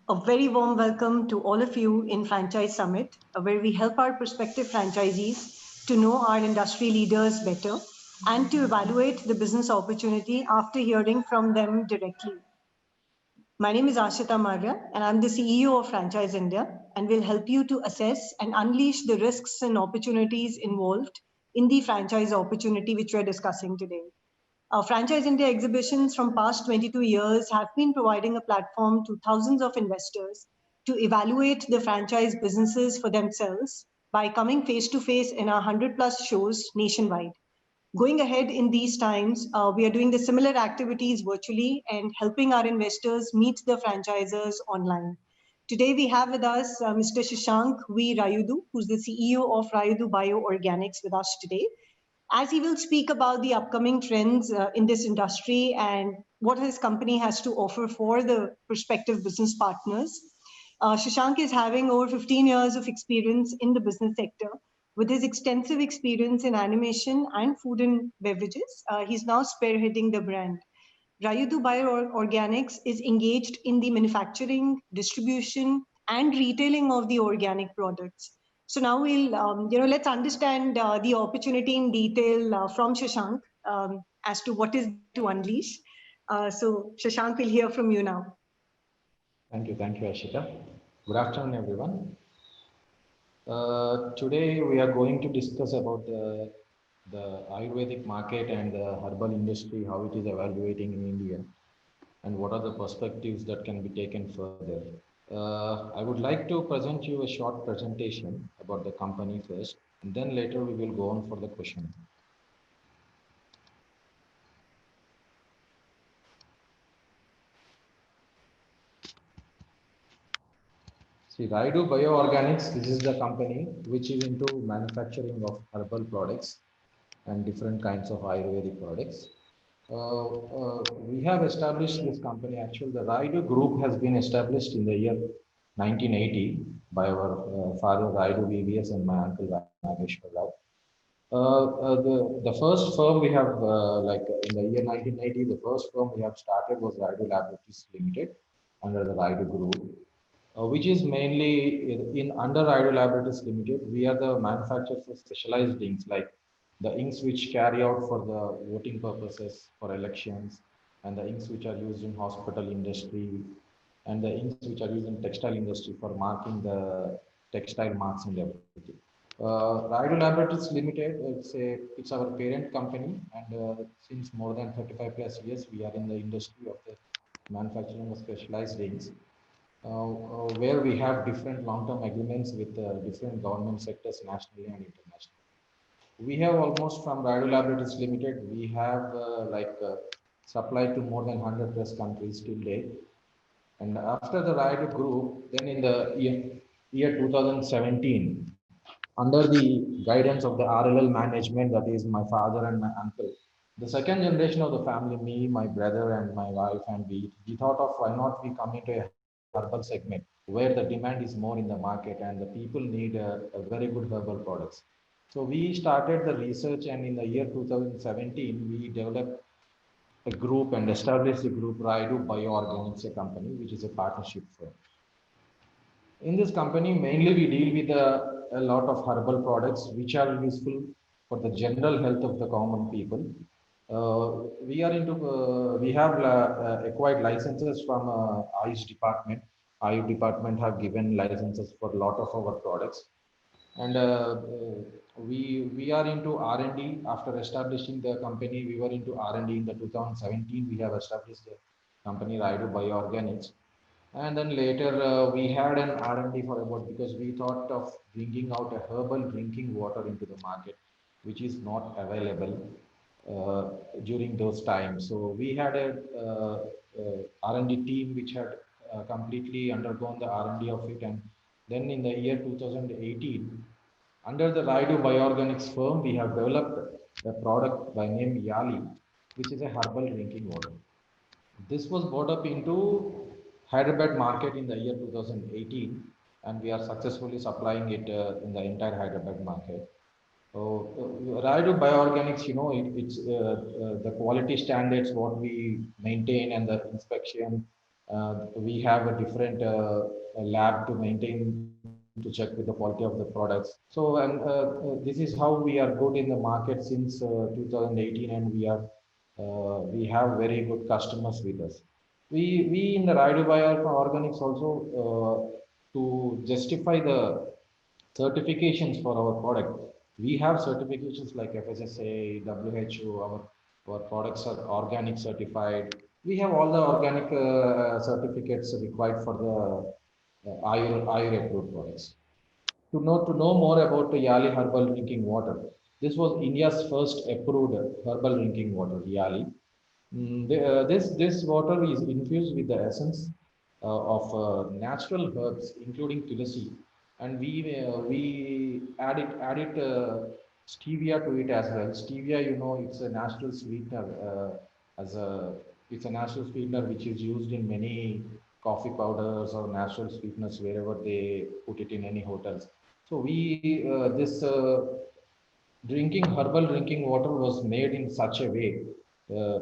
A very warm welcome to all of you in Franchise Summit, where we help our prospective franchisees to know our industry leaders better and to evaluate the business opportunity after hearing from them directly. My name is Ashita Marya, and I'm the CEO of Franchise India, and will help you to assess and unleash the risks and opportunities involved in the franchise opportunity which we're discussing today. Franchise India exhibitions from past 22 years have been providing a platform to thousands of investors to evaluate the franchise businesses for themselves by coming face to face in our 100 plus shows nationwide. Going ahead in these times, we are doing the similar activities virtually and helping our investors meet the franchisors online. Today we have with us Mr. Shashank V. Rayudu, who's the CEO of Rayudu Bioorganics with us today, as he will speak about the upcoming trends in this industry and what his company has to offer for the prospective business partners. Shashank is having over 15 years of experience in the business sector. With his extensive experience in animation and food and beverages, he's now spearheading the brand. Rayudu Bioorganics is engaged in the manufacturing, distribution, and retailing of the organic products. So now let's understand the opportunity in detail from Shashank as to what is to unleash. So Shashank, we'll hear from you now. Thank you, Ashita. Good afternoon, everyone. Today we are going to discuss about the Ayurvedic market and the herbal industry, how it is evaluating in India, and what are the perspectives that can be taken further. I would like to present you a short presentation about the company first, and then later we will go on for the question. See, Rayudu Bioorganics, this is the company which is into manufacturing of herbal products and different kinds of Ayurvedic products. We have established this company. Actually, the Rayudu Group has been established in the year 1980 by our father Rayudu VVS and my uncle Nageshwar Rao. The first firm we have, like in the year 1980, the first firm we have started was Rayudu Laboratories Limited under the Rayudu Group. Which is mainly in under Rayudu Laboratories Limited. We are the manufacturers of specialized inks, like the inks which carry out for the voting purposes for elections, and the inks which are used in hospital industry, and the inks which are used in textile industry for marking the textile marks and everything. Rayudu Laboratories Limited, it's our parent company, and since more than 35 plus years, we are in the industry of the manufacturing of specialized inks. Where we have different long-term agreements with different government sectors nationally and internationally. We have almost from Rayudu Laboratories Limited, we have supplied to more than 100 plus countries till date. And after the Rayudu Group, then in the year 2017, under the guidance of the RLL management, that is my father and my uncle, the second generation of the family, me, my brother and my wife, and we thought of why not we come into a herbal segment where the demand is more in the market and the people need a very good herbal products. So we started the research, and in the year 2017 we developed a group and established the group Rayudu Bioorganics, a company which is a partnership firm. In this company mainly we deal with a lot of herbal products which are useful for the general health of the common people. We have acquired licenses from Ayush department. Ayush department have given licenses for a lot of our products, and we are into R&D. After establishing the company, we were into R&D in the 2017. We have established the company Rayudu Bioorganics, and then later we had an R&D for about, because we thought of bringing out a herbal drinking water into the market, which is not available during those times. So we had a R&D team which had completely undergone the R&D of it, and then in the year 2018, under the Rayudu Bioorganics firm, we have developed a product by name Yali, which is a herbal drinking water. This was brought up into Hyderabad market in the year 2018, and we are successfully supplying it in the entire Hyderabad market. Rayudu Bioorganics, it's the quality standards what we maintain and the inspection We have a different lab to maintain to check with the quality of the products. So, and this is how we are good in the market since 2018, and we have very good customers with us. We in the Raidu Bio Organics also to justify the certifications for our product. We have certifications like FSSA, WHO, our products are organic certified. We have all the organic certificates required for the IR approved products. To know more about the Yali herbal drinking water, this was India's first approved herbal drinking water, Yali. This water is infused with the essence of natural herbs, including tulsi, and we added stevia to it as well. Stevia, it's a natural sweetener. As a It's a natural sweetener which is used in many coffee powders or natural sweeteners wherever they put it in any hotels. So we this herbal drinking water was made in such a way. Uh,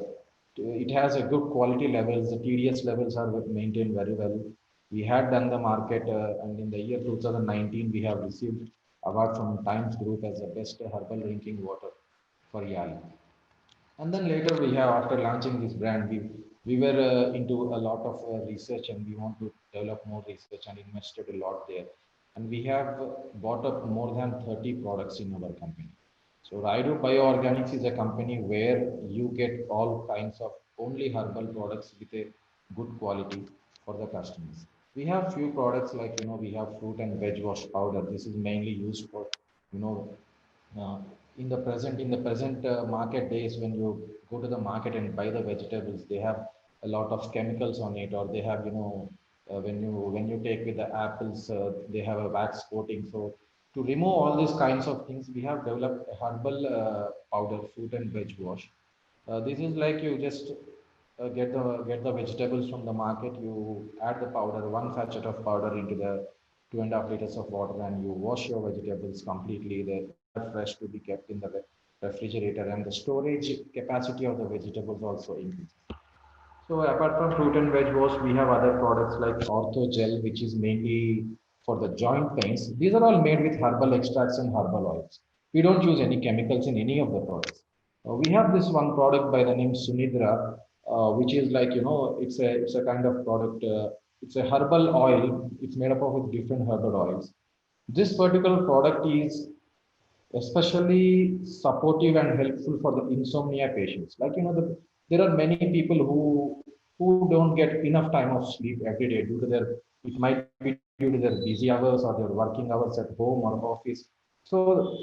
it has a good quality levels. The TDS levels are maintained very well. We had done the market, and in the year 2019, we have received award from Times Group as the best herbal drinking water for Yali. And then later we have, after launching this brand, we were into a lot of research, and we want to develop more research and invested a lot there. And we have bought up more than 30 products in our company. So Raidu Bioorganics is a company where you get all kinds of only herbal products with a good quality for the customers. We have few products like, we have fruit and veg wash powder. This is mainly used for, you know, uh, in the present market days, when you go to the market and buy the vegetables, they have a lot of chemicals on it, or they have, when you take with the apples, they have a wax coating. So to remove all these kinds of things, we have developed a herbal powder, fruit and veg wash. This is like, you just get the vegetables from the market. You add the powder, one sachet of powder into the 2.5 liters of water, and you wash your vegetables completely. They are fresh to be kept in the refrigerator, and the storage capacity of the vegetables also increases. So apart from fruit and veg wash, we have other products like Ortho Gel, which is mainly for the joint pains. These are all made with herbal extracts and herbal oils. We don't use any chemicals in any of the products. We have this one product by the name Sunidra, which is like, it's a kind of product. It's a herbal oil. It's made up of different herbal oils. This particular product is especially supportive and helpful for the insomnia patients. Like, there are many people who don't get enough time of sleep every day due to their, it might be due to their busy hours or their working hours at home or office. So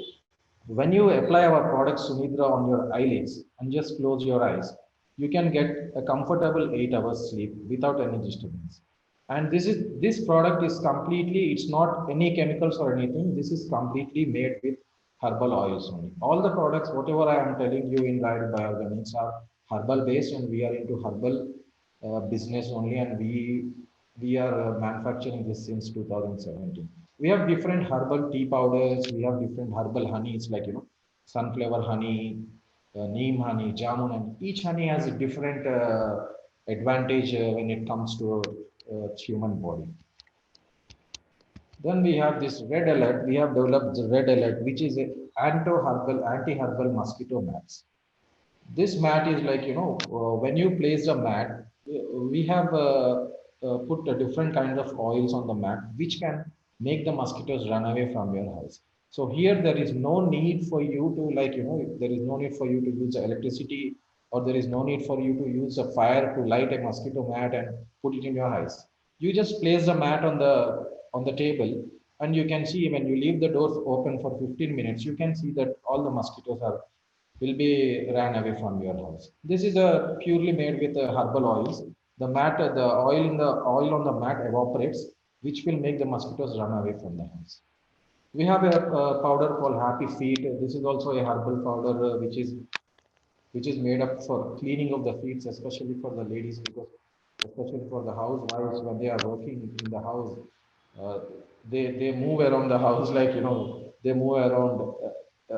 when you apply our product Sunidra on your eyelids and just close your eyes, you can get a comfortable 8 hours sleep without any disturbance. And this product is completely, it's not any chemicals or anything. This is completely made with herbal oils only. All the products, whatever I am telling you in Raidu Bioorganics, are herbal based, and we are into herbal business only, and we are manufacturing this since 2017. We have different herbal tea powders. We have different herbal honeys, like, sunflower honey, neem honey, jamun, and each honey has a different advantage when it comes to human body. Then we have this red alert. We have developed the red alert, which is a anti-herbal mosquito mats. This mat is like, when you place the mat, we have put a different kind of oils on the mat, which can make the mosquitoes run away from your house. So here there is no need for you to, like, there is no need for you to use electricity, or there is no need for you to use a fire to light a mosquito mat and put it in your house. You just place the mat on the table, and you can see, when you leave the doors open for 15 minutes, you can see that all the mosquitoes will be ran away from your house. This is a purely made with herbal oils. The oil on the mat evaporates, which will make the mosquitoes run away from the house. We have a powder called Happy Feet. This is also a herbal powder, which is made up for cleaning of the feet, especially for the ladies, because especially for the housewives, when they are working in the house, uh, they move around the house, like, they move around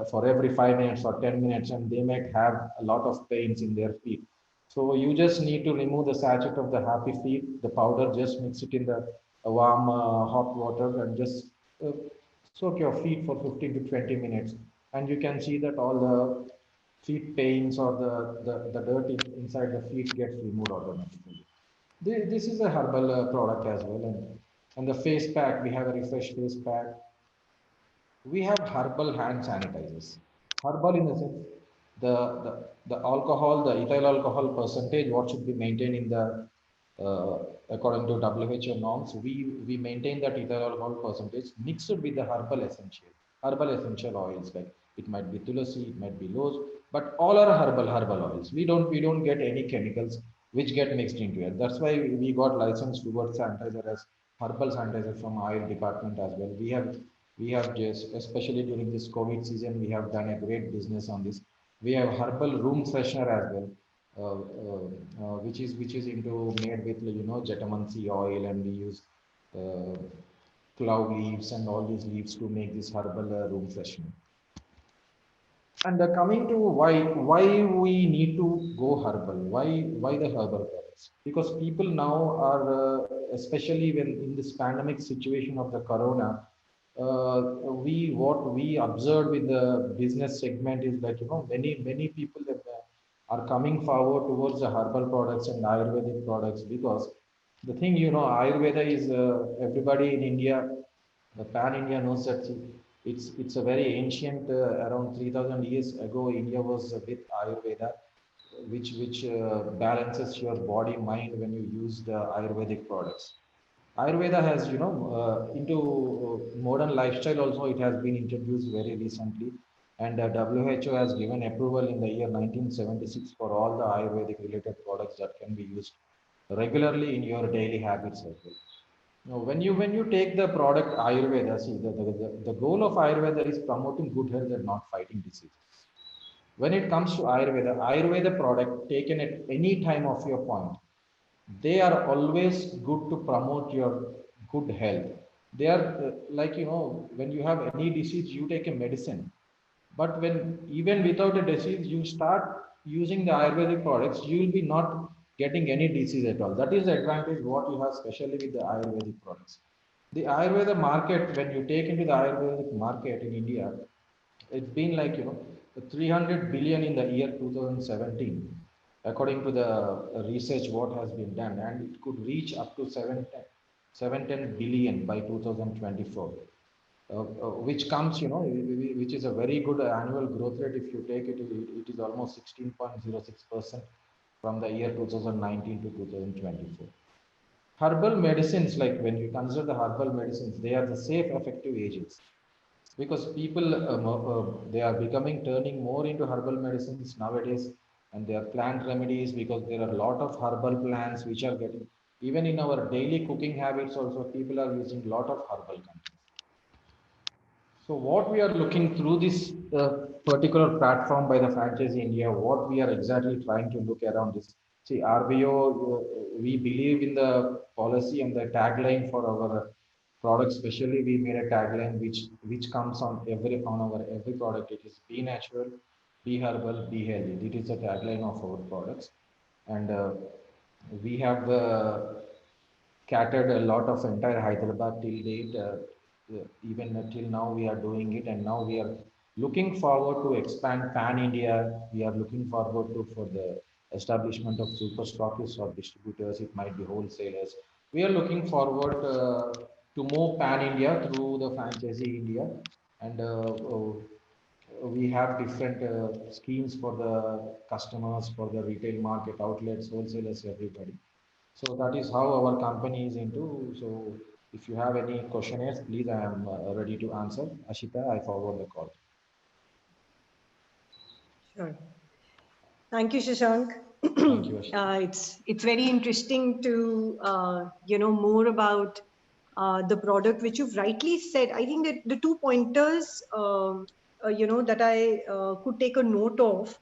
for every 5 minutes or 10 minutes, and they might have a lot of pains in their feet. So you just need to remove the sachet of the happy feet, the powder, just mix it in the warm hot water and just uh, soak your feet for 15 to 20 minutes. And you can see that all the feet pains or the dirt inside the feet gets removed automatically. This is a herbal product as well. And the face pack, we have a refresh face pack. We have herbal hand sanitizers. Herbal in the sense, the alcohol, the ethyl alcohol percentage, what should be maintained in the according to WHO norms, we maintain that ethyl alcohol percentage mixed with the herbal essential oils, like it might be tulasi, it might be rose, but all are herbal oils. We don't get any chemicals which get mixed into it. That's why we got licensed towards sanitizer as herbal sanitizer from oil department as well. We have just, especially during this COVID season, we have done a great business on this. We have herbal room freshener as well, which is into made with jetamansi oil, and we use uh, clove leaves and all these leaves to make this herbal room freshener. And coming to why we need to go herbal, why the herbal products? Because people now are, especially when in this pandemic situation of the corona, uh, what we observed in the business segment is that many people that are coming forward towards the herbal products and Ayurvedic products, because the thing, Ayurveda is, everybody in India, the pan India knows that it's a very ancient, around 3,000 years ago, India was with Ayurveda, which balances your body mind when you use the Ayurvedic products. Ayurveda has, into modern lifestyle also, it has been introduced very recently, and WHO has given approval in the year 1976 for all the Ayurvedic related products that can be used regularly in your daily habits as well. Now, when you take the product Ayurveda, see the goal of Ayurveda is promoting good health and not fighting diseases. When it comes to Ayurveda product taken at any time of your point, they are always good to promote your good health. They are, like, when you have any disease, you take a medicine. But when even without a disease, you start using the Ayurvedic products, you will be not getting any disease at all. That is the advantage what you have, especially with the Ayurvedic products. The Ayurveda market, when you take into the Ayurvedic market in India, it's been like 300 billion in the year 2017, according to the research what has been done, and it could reach up to 710 billion by 2024, which comes, which is a very good annual growth rate. If you take it, it is almost 16.06% from the year 2019 to 2024. Herbal medicines, like when you consider the herbal medicines, they are the safe, effective agents, because people, they are becoming turning more into herbal medicines nowadays, and they are plant remedies, because there are a lot of herbal plants which are getting, even in our daily cooking habits also, people are using a lot of herbal content. So what we are looking through this particular platform by the Franchise India, what we are exactly trying to look around this. See, RBO, we believe in the policy and the tagline for our products. Especially, we made a tagline which comes on our every product. It is be natural, be herbal, be healthy. It is the tagline of our products, and we have catered a lot of entire Hyderabad till date. Even till now, we are doing it, and now we are looking forward to expand pan India. We are looking forward to for the establishment of super stockists or distributors. It might be wholesalers. We are looking forward to move pan India through the franchisee India, and we have different schemes for the customers, for the retail market outlets, wholesalers, everybody. So that is how our company is into. So if you have any questionnaires, please, I am ready to answer. Ashita, I forward the call. Sure. Thank you, Shashank. Thank you, Ashita. It's very interesting to more about the product which you've rightly said. I think that the two pointers that I could take a note of,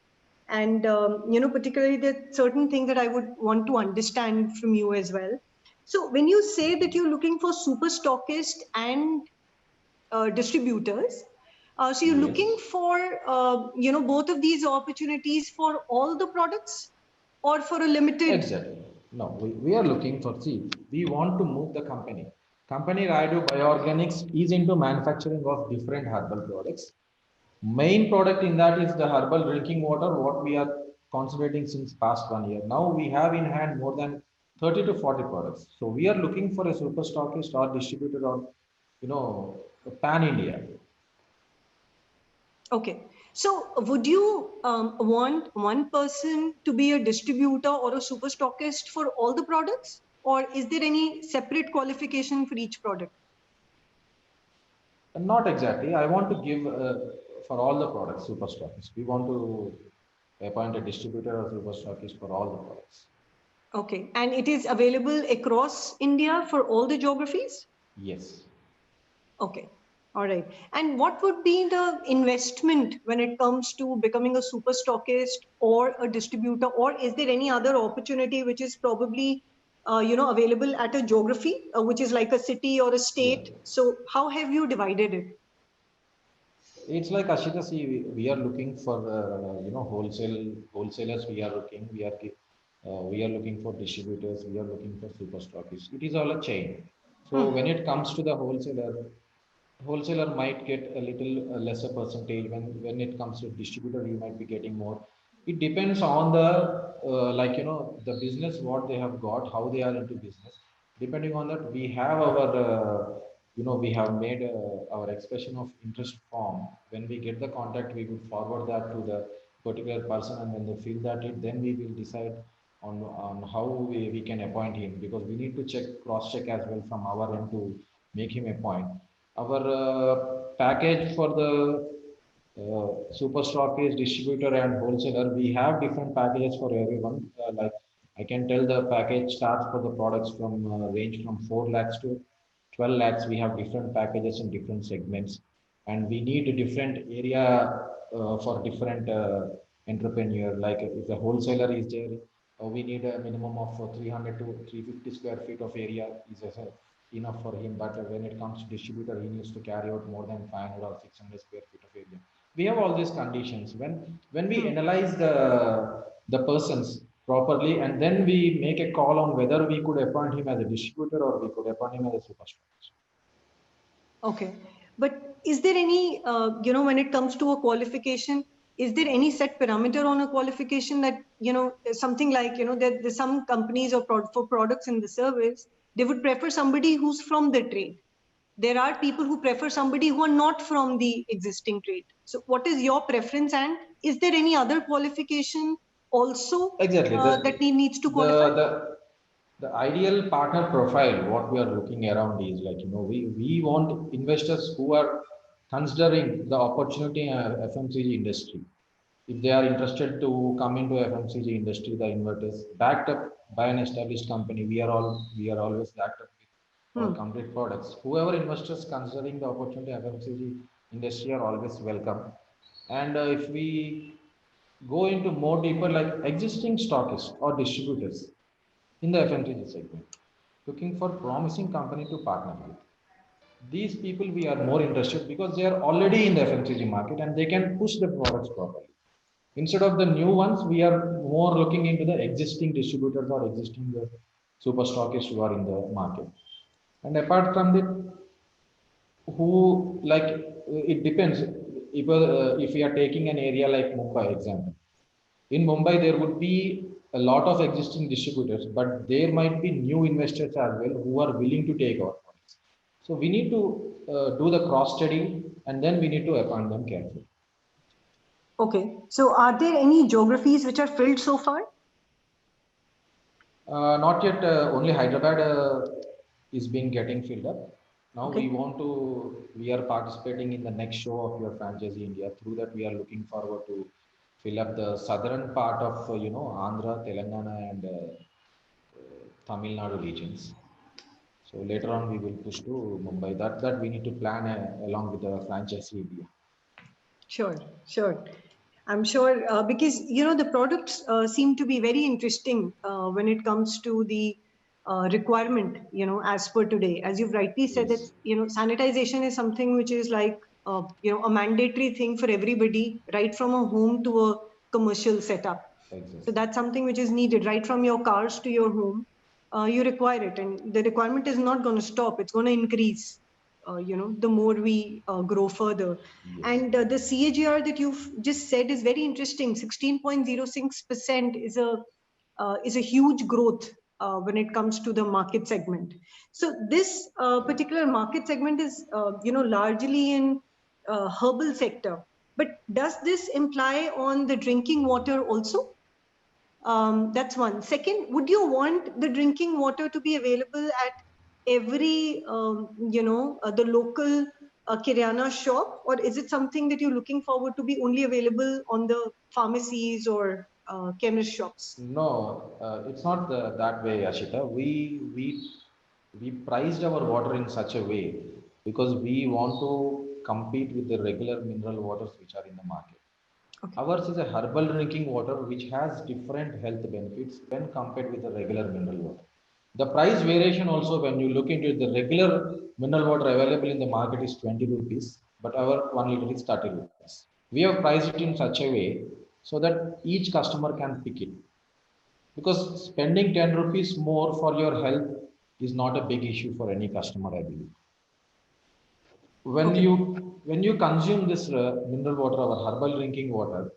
and particularly the certain thing that I would want to understand from you as well. So when you say that you're looking for super stockist and distributors, so you're Yes. looking for both of these opportunities for all the products. or for a limited? Exactly. No, we are looking for, see, we want to move the company. Company Raidu Bioorganics is into manufacturing of different herbal products. Main product in that is the herbal drinking water, what we are concentrating since past 1 year. Now we have in hand more than 30 to 40 products. So we are looking for a super stockist or distributor or, pan India. Okay. So would you want one person to be a distributor or a super stockist for all the products? Or is there any separate qualification for each product? Not exactly. I want to give for all the products super stockist. We want to appoint a distributor or super stockist for all the products. Okay. And it is available across India for all the geographies? Yes. Okay. All right. And what would be the investment when it comes to becoming a super stockist or a distributor, or is there any other opportunity which is probably available at a geography, which is like a city or a Yeah. state? So how have you divided it? It's like Ashita, see, we are looking for wholesalers. We are looking for distributors. We are looking for super stockists. It is all a chain. So when it comes to the wholesaler might get a little lesser percentage. When it comes to distributor, you might be getting more. It depends on the the business what they have got, how they are into business. Depending on that, we have our we have made our expression of interest form. When we get the contact, we would forward that to the particular person, and when they fill that it, then we will decide on how we can appoint him, because we need to cross check as well from our end to make him a point. Our package for the super stockist, distributor, and wholesaler, we have different packages for everyone. Like I can tell, the package starts for the products from range from 4 lakhs to 12 lakhs. We have different packages in different segments, and we need a different area for different entrepreneur. Like if the wholesaler is there, we need a minimum of 300 to 350 square feet of area is enough for him. But when it comes to distributor, he needs to carry out more than 500 or 600 square feet of area. We have all these conditions. When we analyze the persons properly, and then we make a call on whether we could appoint him as a distributor or we could appoint him as a superstar. Okay. But is there any, when it comes to a qualification, is there any set parameter on a qualification that, something like, there's some companies or for products in the service, they would prefer somebody who's from the trade. There are people who prefer somebody who are not from the existing trade. So what is your preference, and is there any other qualification also Exactly. that he needs to qualify? The ideal partner profile, what we are looking around is like, we want investors who are considering the opportunity in FMCG industry. If they are interested to come into FMCG industry, the inverters backed up by an established company, we are always backed up with our complete products. Whoever investors considering the opportunity FMCG industry are always welcome. And if we go into more deeper, like existing stockists or distributors in the FMCG segment, looking for promising company to partner with. These people we are more interested because they are already in the FMCG market and they can push the products properly. Instead of the new ones, we are more looking into the existing distributors or existing super stockists who are in the market. And apart from that, who like it depends. If we are taking an area like Mumbai example, in Mumbai there would be a lot of existing distributors, but there might be new investors as well who are willing to take our products. So we need to do the cross study, and then we need to appoint them carefully. Okay. So are there any geographies which are filled so far? Not yet. Only Hyderabad is being getting filled up. Now Okay. we are participating in the next show of your franchisee India. Through that, we are looking forward to fill up the southern part of Andhra, Telangana, and Tamil Nadu regions. So later on, we will push to Mumbai. That we need to plan along with the franchisee India. Sure, sure. I'm sure because the products seem to be very interesting when it comes to the requirement, as per today. As you've rightly said, that Yes. sanitization is something which is like a mandatory thing for everybody, right from a home to a commercial setup. So that's something which is needed right from your cars to your home. You require it, and the requirement is not going to stop. It's going to increase, the more we grow further. Yes. And the CAGR that you've just said is very interesting. 16.06% is a huge growth when it comes to the market segment. So this particular market segment is, largely in herbal sector. But does this imply on the drinking water also? That's one. Second, would you want the drinking water to be available at every, the local Kiryana shop, or is it something that you're looking forward to be only available on the pharmacies or chemist shops? No, it's not that way, Ashita. We priced our water in such a way because we want to compete with the regular mineral waters which are in the market. Okay. Ours is a herbal drinking water which has different health benefits when compared with the regular mineral water. The price variation also, when you look into it, the regular mineral water available in the market is 20 rupees, but our 1 liter is 30 rupees. We have priced it in such a way so that each customer can pick it. Because spending 10 rupees more for your health is not a big issue for any customer, I believe. Okay. When you consume this mineral water or herbal drinking water,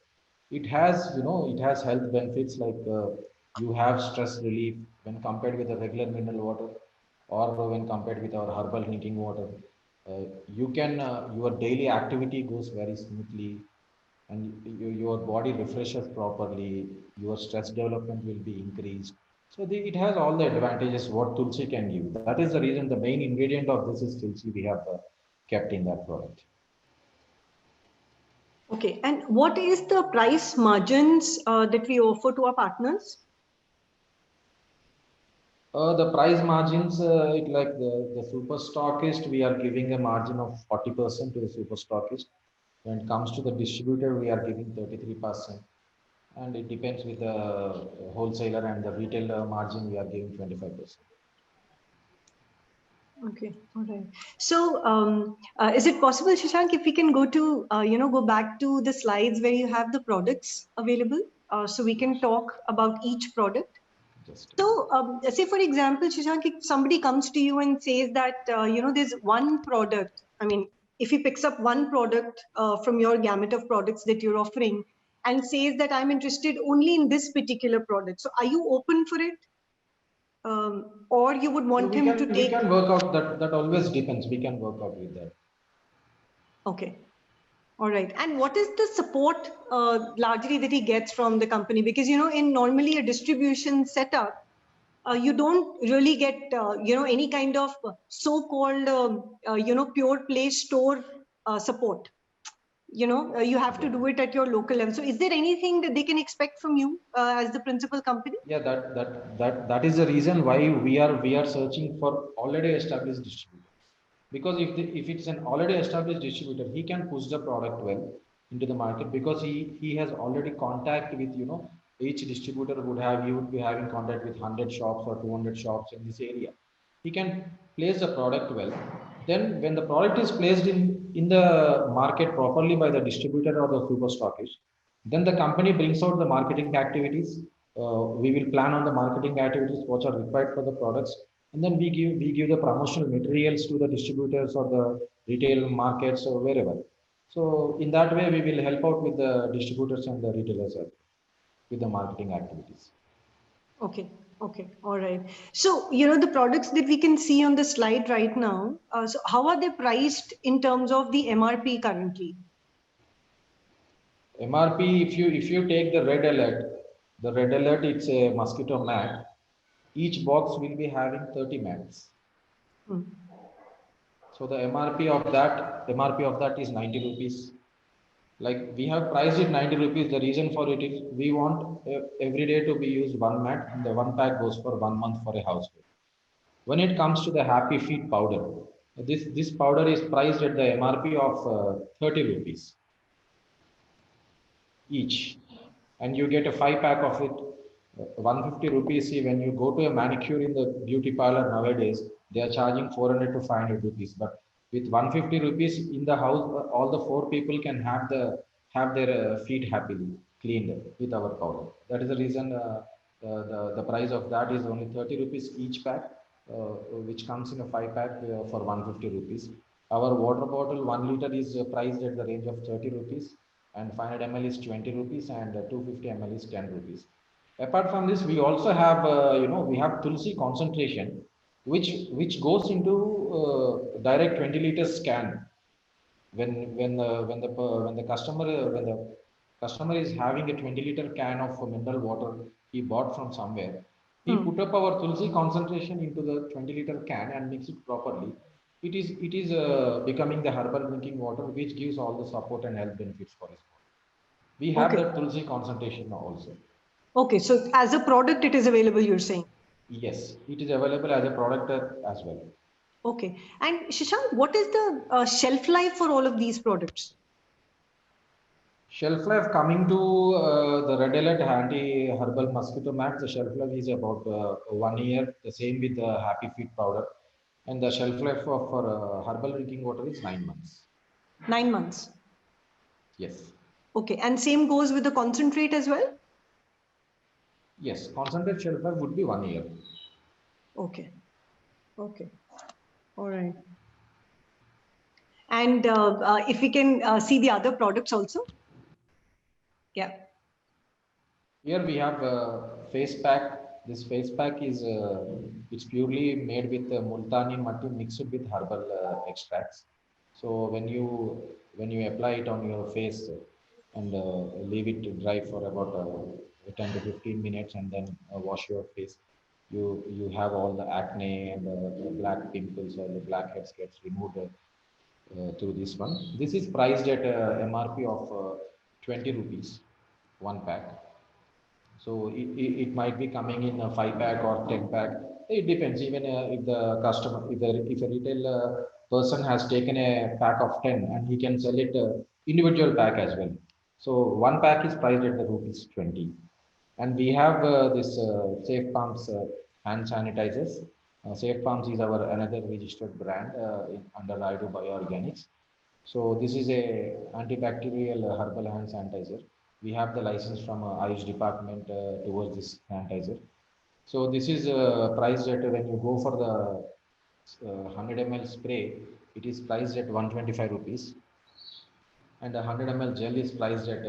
it has health benefits like you have stress relief when compared with the regular mineral water, or when compared with our herbal drinking water. You can your daily activity goes very smoothly, and your body refreshes properly. Your stress development will be increased. So it has all the advantages what Tulsi can give. That is the reason the main ingredient of this is Tulsi. We have kept in that product. Okay. And what is the price margins that we offer to our partners? The price margins, it like the super stockist, we are giving a margin of 40% to the super stockist. When it comes to the distributor, we are giving 33%. And it depends with the wholesaler and the retailer margin, we are giving 25%. Okay, all right. So, is it possible, Shashank, if we can go to, go back to the slides where you have the products available, so we can talk about each product? So, say for example, Shashank, if somebody comes to you and says that, there's one product, I mean, if he picks up one product from your gamut of products that you're offering and says that I'm interested only in this particular product, so are you open for it? Or you would want him to take... We can work out that always depends. We can work out with that. Okay. All right. And what is the support largely that he gets from the company? Because, in normally a distribution setup, you don't really get, any kind of so-called, pure play store support. You have to do it at your local level. So is there anything that they can expect from you as the principal company? Yeah, that is the reason why we are searching for already established distributor. Because if it's an already established distributor, he can push the product well into the market because he has already contact with each distributor he would be having contact with 100 shops or 200 shops in this area. He can place the product well. Then when the product is placed in the market properly by the distributor or the super stockist, then the company brings out the marketing activities. We will plan on the marketing activities which are required for the products, and then we give the promotional materials to the distributors or the retail markets or wherever. So in that way, we will help out with the distributors and the retailers with the marketing activities. Okay. Okay. All right. So, the products that we can see on the slide right now, so how are they priced in terms of the MRP currently? MRP, if you take the red alert, it's a mosquito mat. Each box will be having 30 mats. So the MRP of that is 90 rupees. Like we have priced it 90 rupees. The reason for it is we want every day to be used one mat, and the one pack goes for 1 month for a household. When it comes to the Happy Feet powder, this powder is priced at the MRP of 30 rupees each, and you get a 5 pack of it. 150 rupees. See, when you go to a manicure in the beauty parlor nowadays, they are charging 400 to 500 rupees. But with 150 rupees in the house, all the 4 people can have their feet happily cleaned with our powder. That is the reason the price of that is only 30 rupees each pack, which comes in a 5 pack for 150 rupees. Our water bottle 1 liter is priced at the range of 30 rupees, and 500 ml is 20 rupees, and 250 ml is 10 rupees. Apart from this, we also have, we have Tulsi concentration, which goes into direct 20 liters can. When the customer is having a 20-liter can of mineral water he bought from somewhere, he put up our Tulsi concentration into the 20-liter can and mix it properly. It is becoming the herbal drinking water, which gives all the support and health benefits for his body. We have Okay. the Tulsi concentration now also. Okay, so as a product, it is available, you're saying? Yes, it is available as a product as well. Okay. And Shashank, what is the shelf life for all of these products? Shelf life, coming to the Red Alert Anti Herbal Mosquito Max, the shelf life is about 1 year. The same with the Happy Feet powder, and the shelf life for herbal drinking water is 9 months. 9 months. Yes. Okay, and same goes with the concentrate as well? Yes, concentrate shelf life would be 1 year. Okay. Okay. All right. And if we can see the other products also. Yeah. Here we have face pack. This face pack is it's purely made with multani matti mixed with herbal extracts. So when you apply it on your face and leave it to dry for about 10 to 15 minutes, and then wash your face, you have all the acne and the black pimples or the blackheads gets removed through this one. This is priced at MRP of 20 rupees, 1 pack. So it might be coming in a 5 pack or 10 pack. It depends. Even if the customer, if a retail person has taken a pack of 10, and he can sell it individual pack as well. So 1 pack is priced at the rupees 20. And we have this Safe Palms hand sanitizers. Safe Palms is our another registered brand under Raidu Bioorganics. So this is a antibacterial herbal hand sanitizer. We have the license from Ayush department towards this sanitizer. So this is priced at, when you go for the 100 ml spray, it is priced at 125 rupees. And a 100 ml gel is priced at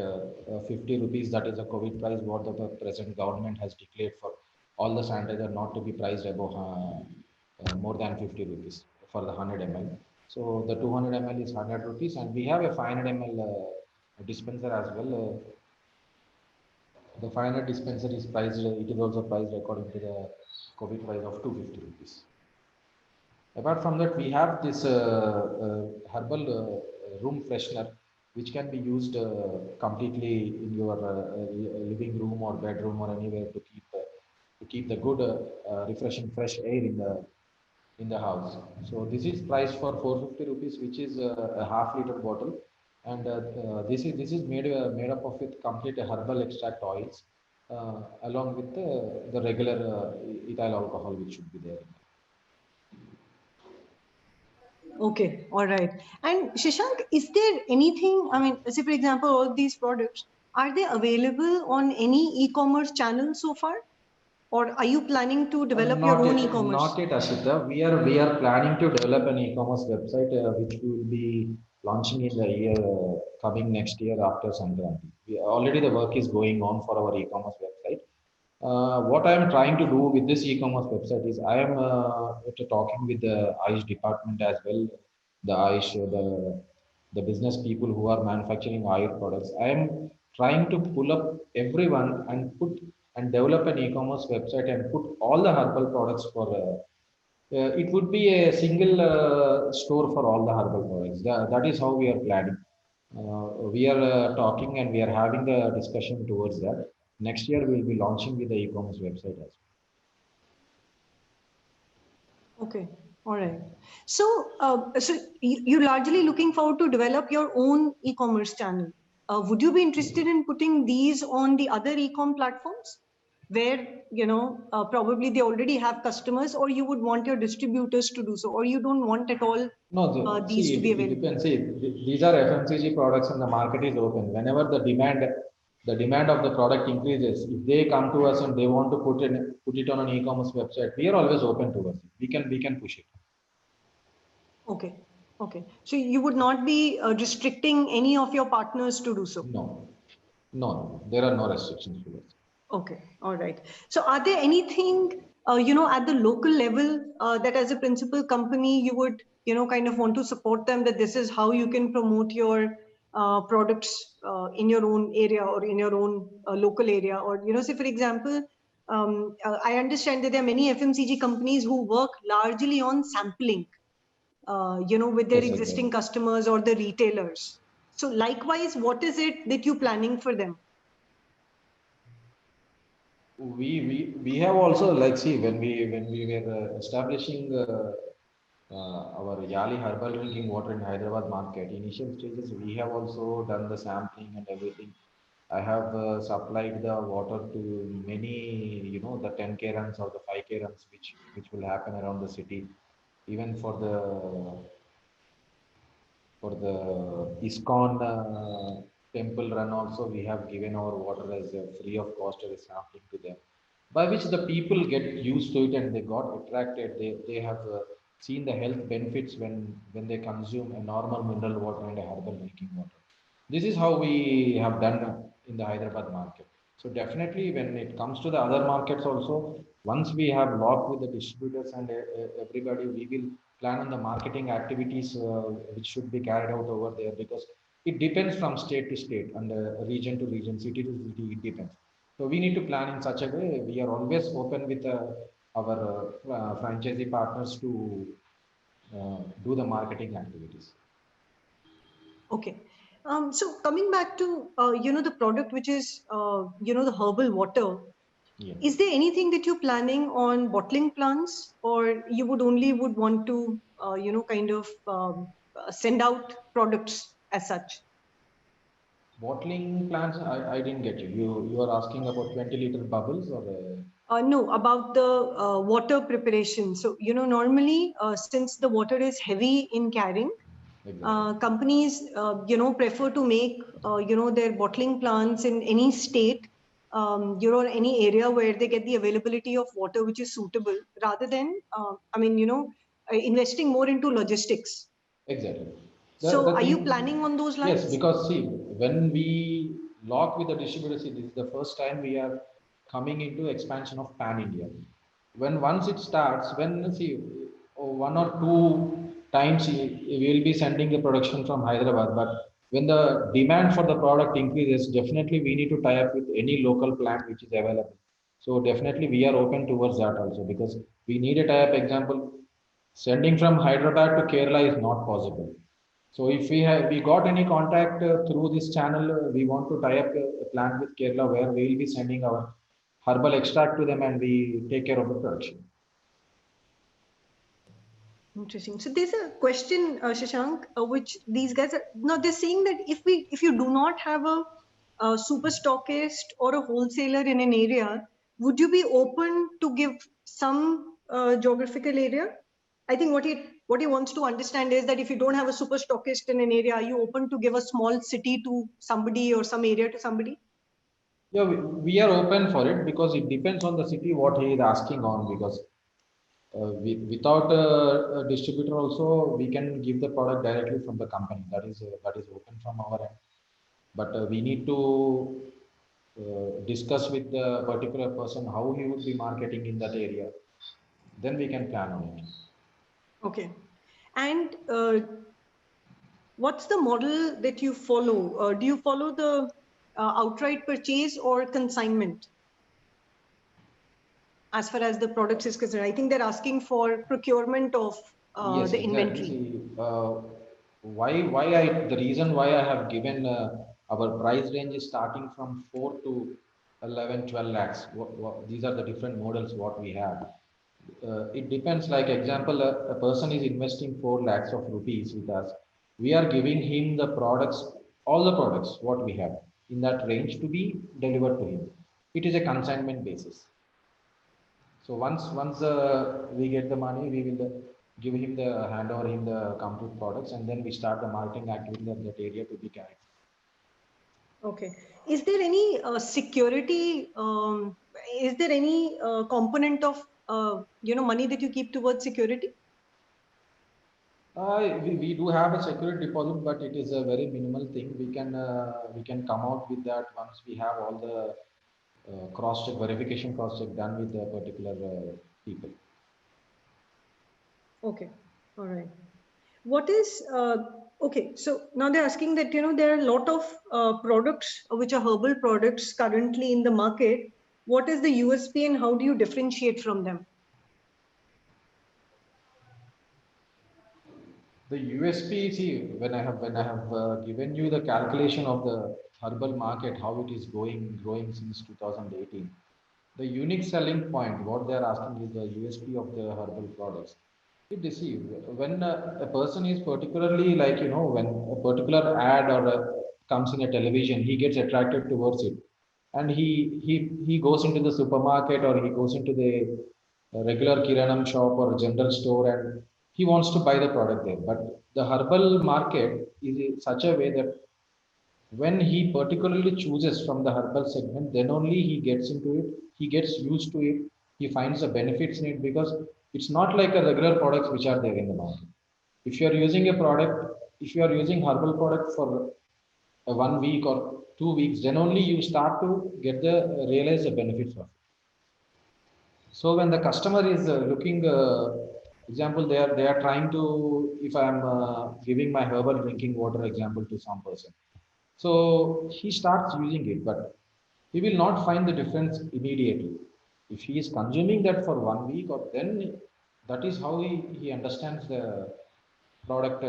50 rupees. That is a COVID price what the present government has declared for all the sanitizer not to be priced above more than 50 rupees for the 100 ml. So the 200 ml is 100 rupees, and we have a 500 ml dispenser as well. The 500 dispenser is priced, it is also priced according to the COVID price of 250 rupees. Apart from that, we have this herbal room freshener, which can be used completely in your living room or bedroom or anywhere to keep the good refreshing fresh air in the house. So this is priced for 450 rupees, which is a half-liter bottle, and this is made up of with complete herbal extract oils, along with the regular ethyl alcohol, which should be there. Okay, all right. And Shashank, is there anything, I mean, say for example, all these products, are they available on any e-commerce channel so far? Or are you planning to develop your own e-commerce? Not yet, Ashita. We are planning to develop an e-commerce website which we will be launching in the year coming next year after Sankranti. Already the work is going on for our e-commerce website. What I am trying to do with this e-commerce website is I am talking with the Ayush department as well, the Ayush, the business people who are manufacturing Ayush products. I am trying to pull up everyone and put and develop an e-commerce website and put all the herbal products for. It would be a single store for all the herbal products. That is how we are planning. We are talking and we are having the discussion towards that. Next year, we will be launching with the e-commerce website as well. Okay, all right. So, you're largely looking forward to develop your own e-commerce channel. Would you be interested in putting these on the other e-com platforms where, probably they already have customers, or you would want your distributors to do so, or you don't want at all these See, to be it available? depends. See, these are FMCG products and the market is open. Whenever the the demand of the product increases, if they come to us and they want to put it on an e-commerce website, we are always open towards it. We can push it. Okay. Okay. So you would not be restricting any of your partners to do so? No, no, there are no restrictions to it. Okay. All right. So are there anything, at the local level that as a principal company, you would, kind of want to support them, that this is how you can promote your products in your own area or in your own local area? Or, say, for example, I understand that there are many FMCG companies who work largely on sampling, with their Yes, existing exactly. customers or the retailers. So likewise, what is it that you're planning for them? We have also, like, see, when we were establishing our Yali herbal drinking water in Hyderabad market, initial stages, we have also done the sampling and everything. I have supplied the water to many, the 10K runs or the 5K runs, which will happen around the city. Even for the ISKCON temple run also, we have given our water as a free of cost as a sampling to them, by which the people get used to it and they got attracted. They have seen the health benefits when they consume a normal mineral water and a herbal drinking water. This is how we have done in the Hyderabad market. So definitely, when it comes to the other markets also, once we have locked with the distributors and everybody, we will plan on the marketing activities which should be carried out over there, because it depends from state to state and region to region, city to city. It depends. So we need to plan in such a way. We are always open with our franchisee partners to do the marketing activities. Okay. So coming back to, the product, which is, the herbal water, Yeah. is there anything that you're planning on bottling plants, or you would want to, kind of send out products as such? Bottling plants, I didn't get you. You are asking about 20-liter bubbles or No, about the water preparation. So, normally, since the water is heavy in carrying, exactly. companies, prefer to make, their bottling plants in any state, any area where they get the availability of water which is suitable, rather than, investing more into logistics. Exactly. So, The are you thing, planning on those yes, lines? because see, when we lock with the distributor, see, this is the first time we are coming into expansion of pan India. When once it starts, when see, 1 or 2 times we will be sending the production from Hyderabad, but when the demand for the product increases, definitely we need to tie up with any local plant which is available. So definitely we are open towards that also, because we need a tie up. Example, sending from Hyderabad to Kerala is not possible. So if we got any contact through this channel, we want to tie up a plant with Kerala where we will be sending our herbal extract to them and we take care of the production. Interesting. So there's a question, Shashank, which these guys are now they're saying that if you do not have a super stockist or a wholesaler in an area, would you be open to give some geographical area? I think what he wants to understand is that if you don't have a super stockist in an area, are you open to give a small city to somebody or some area to somebody? Yeah, we are open for it, because it depends on the city what he is asking on. Because without a distributor also, we can give the product directly from the company. That is open from our end. But we need to discuss with the particular person how he would be marketing in that area. Then we can plan on it. Okay. And what's the model that you follow? Do you follow the outright purchase or consignment as far as the products is concerned? I think they're asking for procurement of Yes, the exactly. inventory. See, the reason why I have given our price range is starting from 4 to 11, 12 lakhs. These are the different models what we have. It depends. Like example, a person is investing 4 lakhs of rupees with us. We are giving him the products, all the products what we have in that range to be delivered to him. It is a consignment basis. So once we get the money, we will give him hand over him the complete products, and then we start the marketing activity of that area to be carried. Okay. Is there any security? Is there any component of money that you keep towards security? We do have a security deposit, but it is a very minimal thing. We can come out with that once we have all the cross check verification cross check done with the particular people. Okay. All right. What is okay? So now they're asking that there are a lot of products which are herbal products currently in the market. What is the USP and how do you differentiate from them? The USP, see, when I have given you the calculation of the herbal market, how it is growing since 2018. The unique selling point, what they are asking is the USP of the herbal products. It deceive when a person is particularly like when a particular ad or comes in a television, he gets attracted towards it, and he goes into the supermarket or he goes into the regular kiranam shop or general store and he wants to buy the product there. But the herbal market is in such a way that when he particularly chooses from the herbal segment, then only he gets into it, he gets used to it, he finds the benefits in it, because it's not like a regular products which are there in the market. If you are using a product, if you are using herbal product for a 1 week or 2 weeks, then only you start to get the realize the benefits of it. So when the customer is looking, example, they are trying to, if I am giving my herbal drinking water example to some person, so he starts using it, but he will not find the difference immediately. If he is consuming that for 1 week, or then that is how he understands the product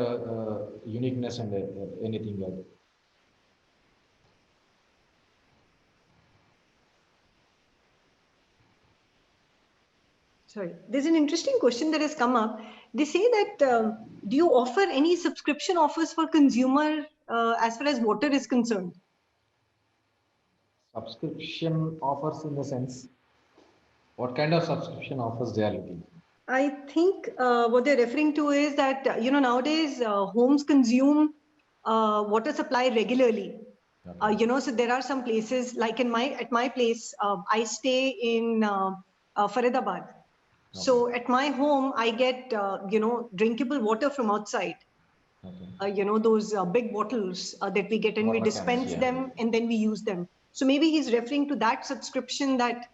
uniqueness and anything else. Sorry, there's an interesting question that has come up. They say that do you offer any subscription offers for consumer as far as water is concerned? Subscription offers in the sense, what kind of subscription offers they are looking? I think what they're referring to is that nowadays homes consume water supply regularly. So there are some places like at my place, I stay in Faridabad. So at my home, I get drinkable water from outside. Okay. Those big bottles that we get and we Water cans, dispense yeah. them and then we use them. So maybe he's referring to that subscription that,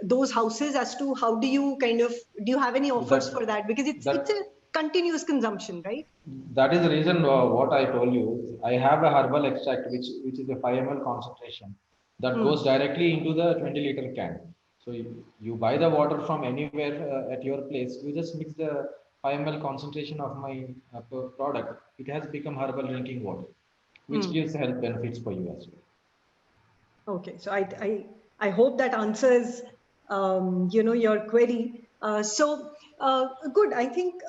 those houses, as to how do you do you have any offers for that? Because it's a That continuous consumption, right? that is the reason what I told you. I have a herbal extract which is a 5 ml concentration that goes directly into the 20-liter can. So you buy the water from anywhere at your place. You just mix the 5 ml concentration of my product. It has become herbal drinking water, which gives health benefits for you as well. Okay, so I hope that answers your query. Good. I think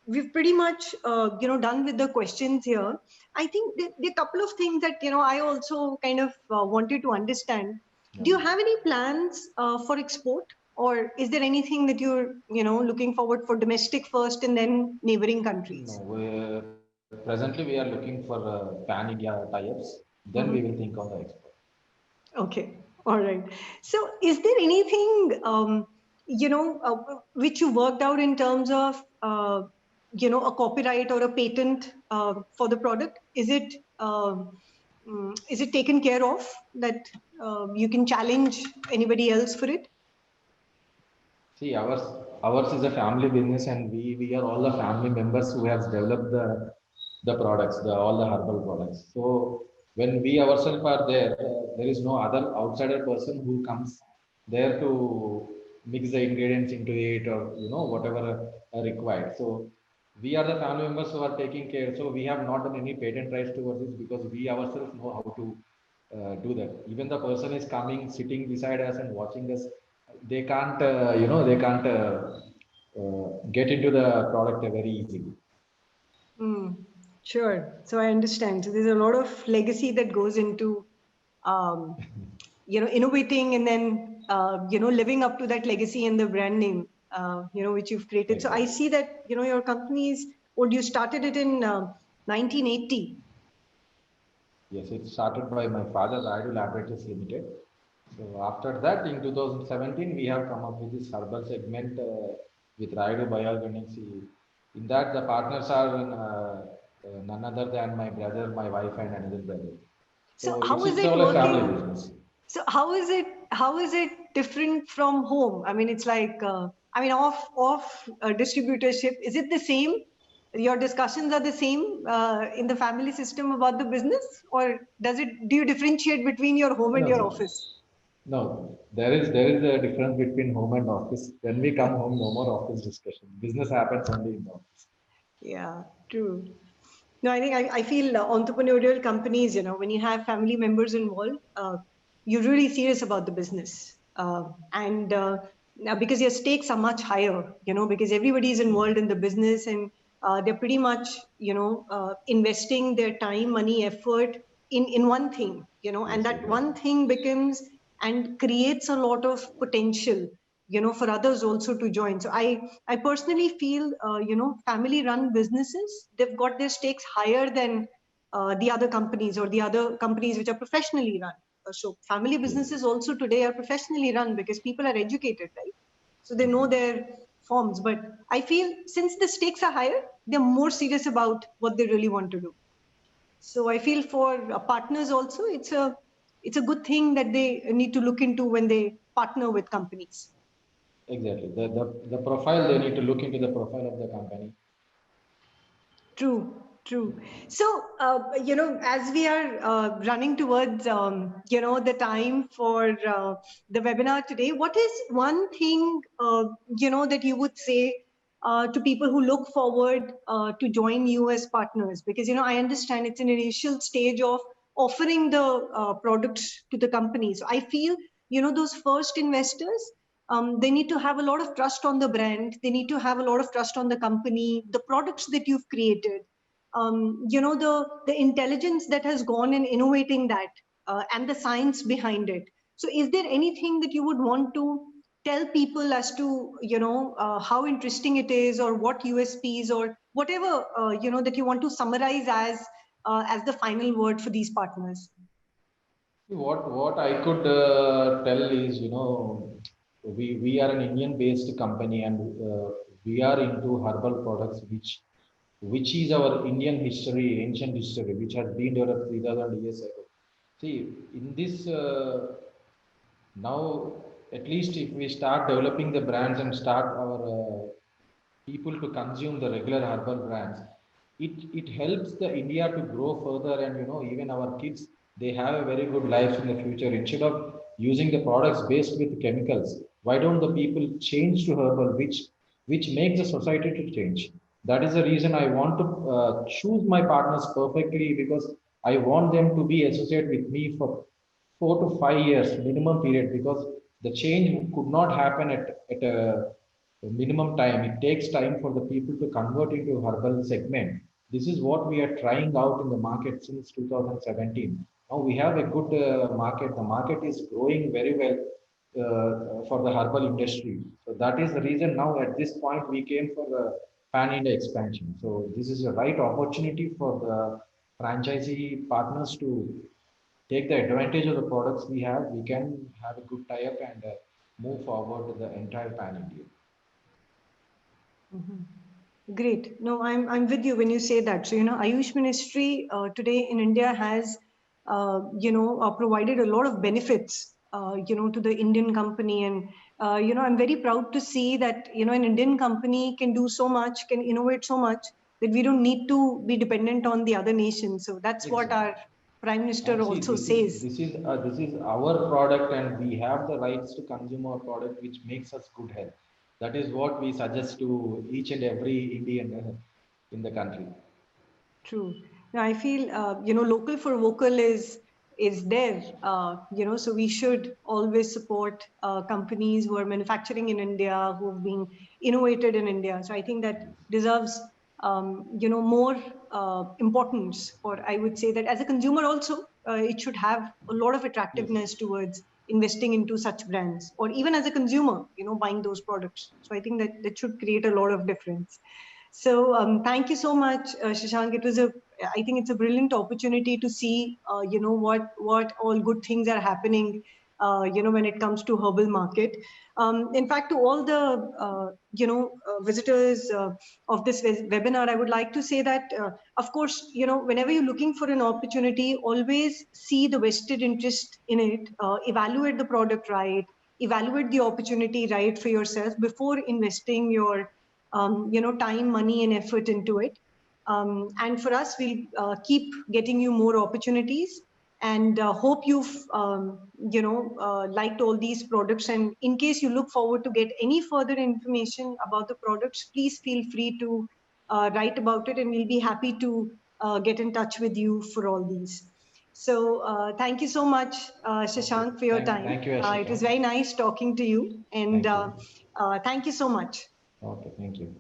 we've pretty much done with the questions here. I think there are a couple of things that I also kind of wanted to understand. Do you have any plans for export, or is there anything that you're looking forward for domestic first and then neighboring countries? No, presently we are looking for pan India tie-ups. Then we will think on the export. Okay, all right. So, is there anything which you worked out in terms of a copyright or a patent for the product? Is it taken care of that you can challenge anybody else for it? See, ours is a family business, and we are all the family members who have developed the products, all the herbal products. So when we ourselves are there, there is no other outsider person who comes there to mix the ingredients into it, or whatever required. So we are the family members who are taking care. So we have not done any patent rights towards this, because we ourselves know how to do that. Even the person is coming, sitting beside us and watching us, they can't get into the product very easily. Sure. So I understand. So there's a lot of legacy that goes into, um, innovating and then, living up to that legacy and the brand name, which you've created. So I see that, your company is, you started it in 1980. Yes, it started by my father, Raidu Laboratories Limited. So after that, in 2017, we have come up with this herbal segment with Raidu Bioorganics. In that, the partners are none other than my brother, my wife, and another brother. So So how is it's it all a family working? business. So how is it different from home? I mean, it's like off distributorship. Is it the same? Your discussions are the same in the family system about the business, or do you differentiate between your home and No, your sir. office? No, there is a difference between home and office. When we come home, no more office discussion. Business happens only in the office. Yeah, true. No, I feel entrepreneurial companies, when you have family members involved, you're really serious about the business. And now because your stakes are much higher, because everybody is involved in the business and they're pretty much, investing their time, money, effort in one thing, and Yes, that exactly. one thing becomes and creates a lot of potential, for others also to join. So I personally feel, family run businesses, they've got their stakes higher than the other companies or the other companies which are professionally run. So family Yes. businesses also today are professionally run because people are educated, right? So they know their forms. But I feel since the stakes are higher, they're more serious about what they really want to do. So I feel for partners also, it's a good thing that they need to look into when they partner with companies. Exactly. The profile, they need to look into the profile of the company. True, true. So, as we are running towards, the time for the webinar today, what is one thing, that you would say to people who look forward to join you as partners? Because, I understand it's an initial stage of offering the products to the company. So I feel, those first investors, they need to have a lot of trust on the brand. They need to have a lot of trust on the company, the products that you've created, the intelligence that has gone in innovating that, and the science behind it. So is there anything that you would want to tell people as to, how interesting it is, or what USPs, or whatever, that you want to summarize as the final word for these partners? What I could tell is, we are an Indian-based company, and we are into herbal products, which is our Indian history, ancient history, which has been developed 3,000 years ago. See, in this now, at least if we start developing the brands and start our people to consume the regular herbal brands, it helps the India to grow further, and even our kids, they have a very good life in the future. Instead of using the products based with chemicals, why don't the people change to herbal, which makes the society to change? That is the reason I want to choose my partners perfectly, because I want them to be associated with me for 4 to 5 years minimum period, because the change could not happen at a minimum time. It takes time for the people to convert into herbal segment. This is what we are trying out in the market since 2017. Now we have a good market. The market is growing very well for the herbal industry. So that is the reason now at this point we came for the pan India expansion. So this is a right opportunity for the franchisee partners to take the advantage of the products we have. We can have a good tie-up and move forward to the entire pan India. Mhm. Great. No, I'm with you when you say that. So, Ayush Ministry today in India has, provided a lot of benefits, to the Indian company. And, I'm very proud to see that, an Indian company can do so much, can innovate so much that we don't need to be dependent on the other nations. So that's what Exactly. our Prime Minister And see, also says. this is our product, and we have the rights to consume our product, which makes us good health. That is what we suggest to each and every Indian in the country. True. Now, I feel, local for vocal is there, so we should always support companies who are manufacturing in India, who have been innovated in India. So I think that deserves, more importance, or I would say that as a consumer also, it should have a lot of Yes. attractiveness towards investing into such brands, or even as a consumer, buying those products. So I think that should create a lot of difference. So thank you so much, Shashank. It was a I think it's a brilliant opportunity to see, what all good things are happening, when it comes to herbal market. In fact, to all the, visitors of this webinar, I would like to say that, of course, whenever you're looking for an opportunity, always see the vested interest in it, evaluate the product right, evaluate the opportunity right for yourself before investing your, time, money, and effort into it. And for us, we'll keep getting you more opportunities, and hope you've liked all these products. And in case you look forward to get any further information about the products, please feel free to write about it, and we'll be happy to get in touch with you for all these. So thank you so much, Shashank, for your time. Thank you, It was very nice talking to you, and thank you. thank you so much. Okay, thank you.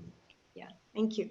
Yeah, thank you.